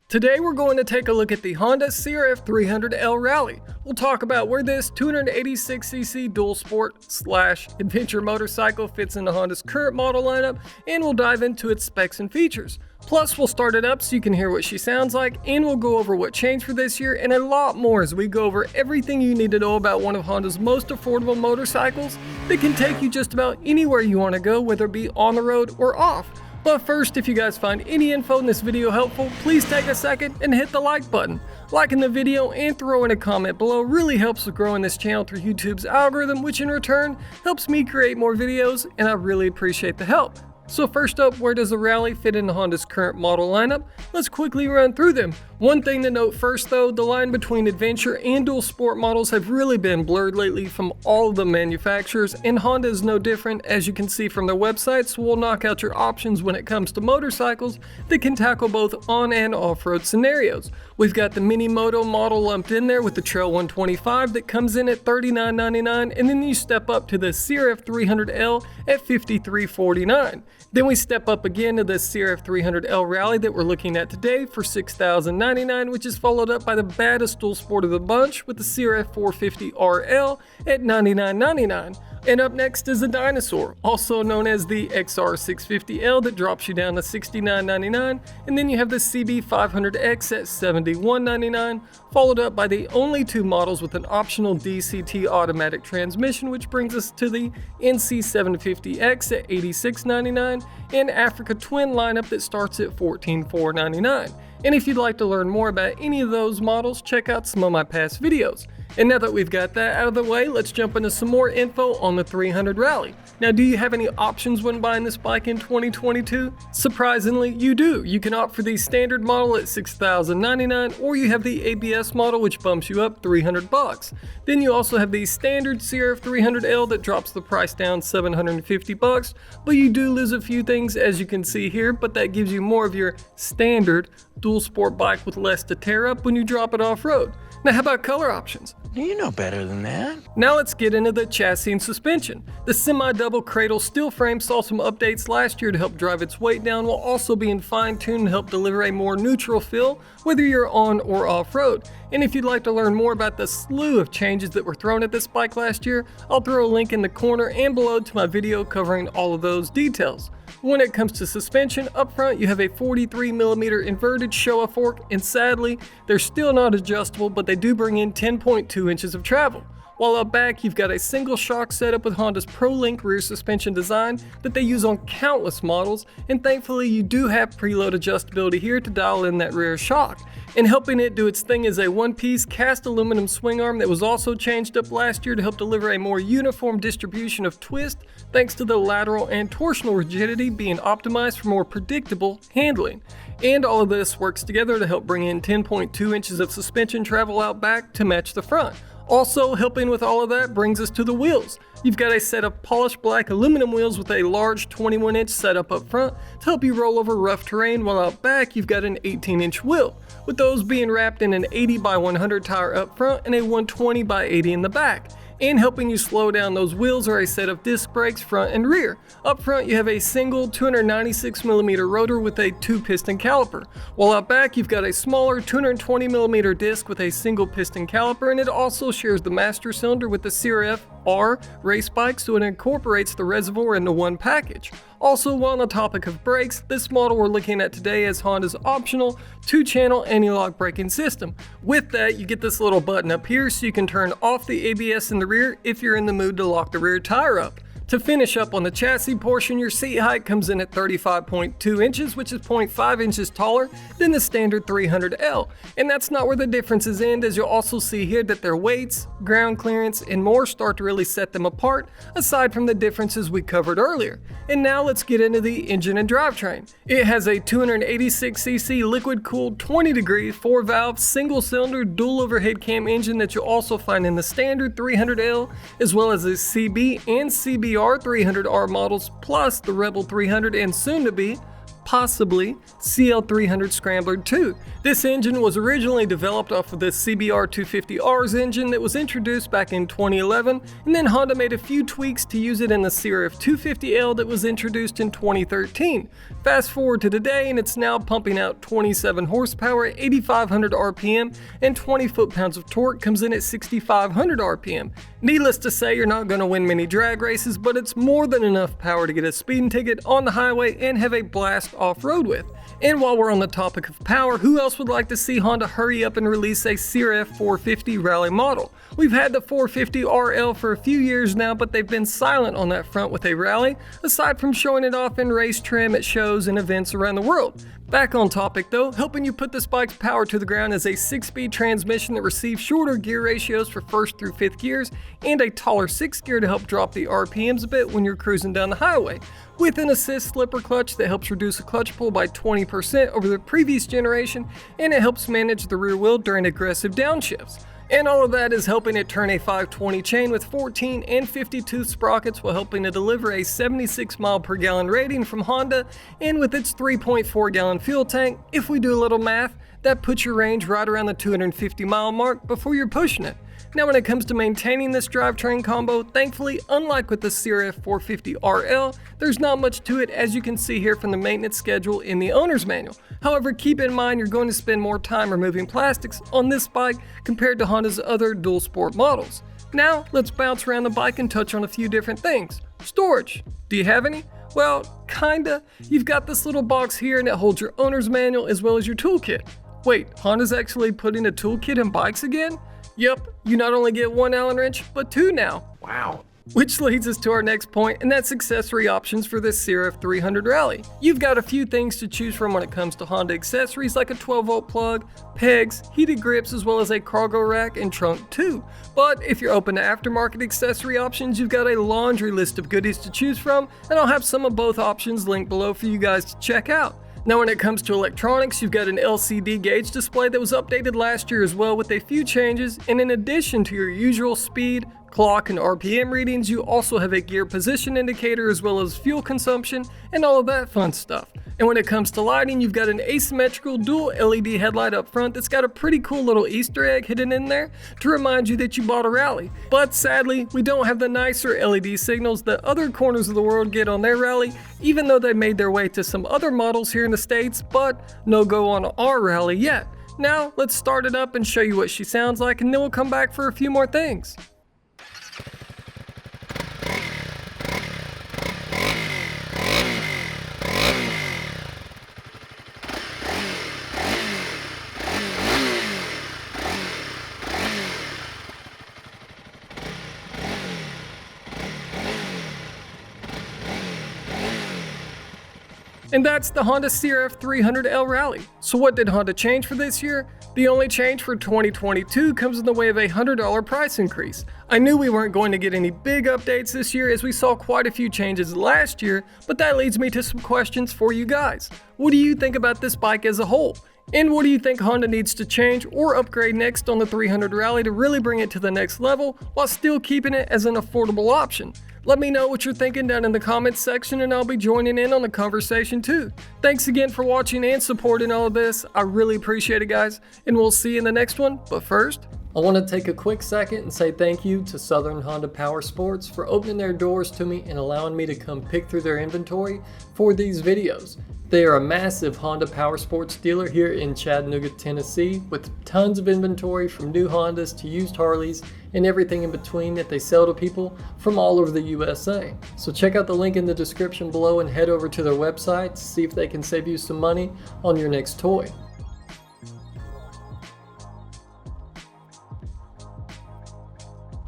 Today we're going to take a look at the Honda CRF300L Rally. We'll talk about where this 286cc dual sport / adventure motorcycle fits into Honda's current model lineup, and we'll dive into its specs and features. Plus, we'll start it up so you can hear what she sounds like, and we'll go over what changed for this year and a lot more as we go over everything you need to know about one of Honda's most affordable motorcycles that can take you just about anywhere you want to go, whether it be on the road or off. But first, if you guys find any info in this video helpful, please take a second and hit the like button. Liking the video and throwing a comment below really helps with growing this channel through YouTube's algorithm, which in return helps me create more videos, and I really appreciate the help. So first up, where does the Rally fit into Honda's current model lineup? Let's quickly run through them. One thing to note first though, the line between adventure and dual sport models have really been blurred lately from all of the manufacturers, and Honda is no different. As you can see from their websites, we'll knock out your options when it comes to motorcycles that can tackle both on and off-road scenarios. We've got the Mini Moto model lumped in there with the Trail 125 that comes in at $39.99, and then you step up to the CRF300L at $53.49. Then we step up again to the CRF300L Rally that we're looking at today for $6,099, which is followed up by the baddest dual sport of the bunch with the CRF450RL at $99.99. And up next is the Dinosaur, also known as the XR650L, that drops you down to $69.99, and then you have the CB500X at $71.99, followed up by the only two models with an optional DCT automatic transmission, which brings us to the NC750X at $86.99, and Africa Twin lineup that starts at $14,499. And if you'd like to learn more about any of those models, check out some of my past videos. And now that we've got that out of the way, let's jump into some more info on the 300 Rally. Now, do you have any options when buying this bike in 2022? Surprisingly, you do. You can opt for the standard model at $6,099, or you have the ABS model, which bumps you up $300. Then you also have the standard CRF300L that drops the price down $750, but you do lose a few things as you can see here, but that gives you more of your standard dual sport bike with less to tear up when you drop it off-road. Now, how about color options? You know better than that. Now let's get into the chassis and suspension. The semi-double cradle steel frame saw some updates last year to help drive its weight down, while also being fine-tuned to help deliver a more neutral feel whether you're on or off-road. And if you'd like to learn more about the slew of changes that were thrown at this bike last year, I'll throw a link in the corner and below to my video covering all of those details. When it comes to suspension, up front you have a 43mm inverted Showa fork, and sadly, they're still not adjustable, but they do bring in 10.2 inches of travel. While up back, you've got a single shock setup with Honda's ProLink rear suspension design that they use on countless models, and thankfully you do have preload adjustability here to dial in that rear shock. And helping it do its thing is a one-piece cast aluminum swing arm that was also changed up last year to help deliver a more uniform distribution of twist, thanks to the lateral and torsional rigidity being optimized for more predictable handling. And all of this works together to help bring in 10.2 inches of suspension travel out back to match the front. Also helping with all of that brings us to the wheels. You've got a set of polished black aluminum wheels with a large 21-inch setup up front to help you roll over rough terrain, while out back you've got an 18-inch wheel, with those being wrapped in an 80/100 tire up front and a 120/80 in the back. And helping you slow down those wheels are a set of disc brakes front and rear. Up front you have a single 296mm rotor with a 2-piston caliper, while out back you've got a smaller 220mm disc with a single piston caliper, and it also shares the master cylinder with the CRF race bike, so it incorporates the reservoir into one package. Also, while on the topic of brakes, this model we're looking at today is Honda's optional 2-channel anti-lock braking system. With that, you get this little button up here so you can turn off the ABS in the rear if you're in the mood to lock the rear tire up. To finish up on the chassis portion, your seat height comes in at 35.2 inches, which is 0.5 inches taller than the standard 300L. And that's not where the differences end, as you'll also see here that their weights, ground clearance, and more start to really set them apart, aside from the differences we covered earlier. And now let's get into the engine and drivetrain. It has a 286cc liquid-cooled 20-degree 4-valve single-cylinder dual overhead cam engine that you'll also find in the standard 300L, as well as the CB and CBR 300R models, plus the Rebel 300 and soon to be possibly CL300 Scrambler 2. This engine was originally developed off of the CBR250R's engine that was introduced back in 2011, and then Honda made a few tweaks to use it in the CRF300L that was introduced in 2013. Fast forward to today and it's now pumping out 27 horsepower at 8,500 RPM and 20 foot-pounds of torque, comes in at 6,500 RPM. Needless to say, you're not going to win many drag races, but it's more than enough power to get a speeding ticket on the highway and have a blast off-road with. And while we're on the topic of power, who else would like to see Honda hurry up and release a CRF450 Rally model? We've had the 450RL for a few years now, but they've been silent on that front with a Rally, aside from showing it off in race trim at shows and events around the world. Back on topic though, helping you put this bike's power to the ground is a 6-speed transmission that receives shorter gear ratios for 1st through 5th gears and a taller 6th gear to help drop the RPMs a bit when you're cruising down the highway, with an assist slipper clutch that helps reduce the clutch pull by 20% over the previous generation, and it helps manage the rear wheel during aggressive downshifts. And all of that is helping it turn a 520 chain with 14 and 50 sprockets while helping to deliver a 76 mile per gallon rating from Honda, and with its 3.4 gallon fuel tank, if we do a little math, that puts your range right around the 250 mile mark before you're pushing it. Now when it comes to maintaining this drivetrain combo, thankfully, unlike with the CRF450RL, there's not much to it, as you can see here from the maintenance schedule in the owner's manual. However, keep in mind you're going to spend more time removing plastics on this bike compared to Honda's other dual sport models. Now, let's bounce around the bike and touch on a few different things. Storage. Do you have any? Well, kinda. You've got this little box here and it holds your owner's manual as well as your toolkit. Wait, Honda's actually putting a toolkit in bikes again? Yep, you not only get one Allen wrench, but two now. Wow. Which leads us to our next point, and that's accessory options for this CRF300 Rally. You've got a few things to choose from when it comes to Honda accessories, like a 12-volt plug, pegs, heated grips, as well as a cargo rack and trunk too. But if you're open to aftermarket accessory options, you've got a laundry list of goodies to choose from, and I'll have some of both options linked below for you guys to check out. Now when it comes to electronics, you've got an LCD gauge display that was updated last year as well with a few changes, and in addition to your usual speed, clock, and RPM readings, you also have a gear position indicator as well as fuel consumption and all of that fun stuff. And when it comes to lighting, you've got an asymmetrical dual LED headlight up front that's got a pretty cool little Easter egg hidden in there to remind you that you bought a Rally. But sadly, we don't have the nicer LED signals that other corners of the world get on their Rally, even though they made their way to some other models here in the States, but no go on our Rally yet. Now, let's start it up and show you what she sounds like, and then we'll come back for a few more things. And that's the Honda CRF300L Rally. So what did Honda change for this year? The only change for 2022 comes in the way of a $100 price increase. I knew we weren't going to get any big updates this year as we saw quite a few changes last year, but that leads me to some questions for you guys. What do you think about this bike as a whole? And what do you think Honda needs to change or upgrade next on the 300 Rally to really bring it to the next level while still keeping it as an affordable option? Let me know what you're thinking down in the comments section, and I'll be joining in on the conversation too. Thanks again for watching and supporting all of this. I really appreciate it, guys, and we'll see you in the next one. But first, I want to take a quick second and say thank you to Southern Honda Powersports for opening their doors to me and allowing me to come pick through their inventory for these videos. They are a massive Honda Powersports dealer here in Chattanooga, Tennessee, with tons of inventory from new Hondas to used Harleys and everything in between that they sell to people from all over the USA. So check out the link in the description below and head over to their website to see if they can save you some money on your next toy.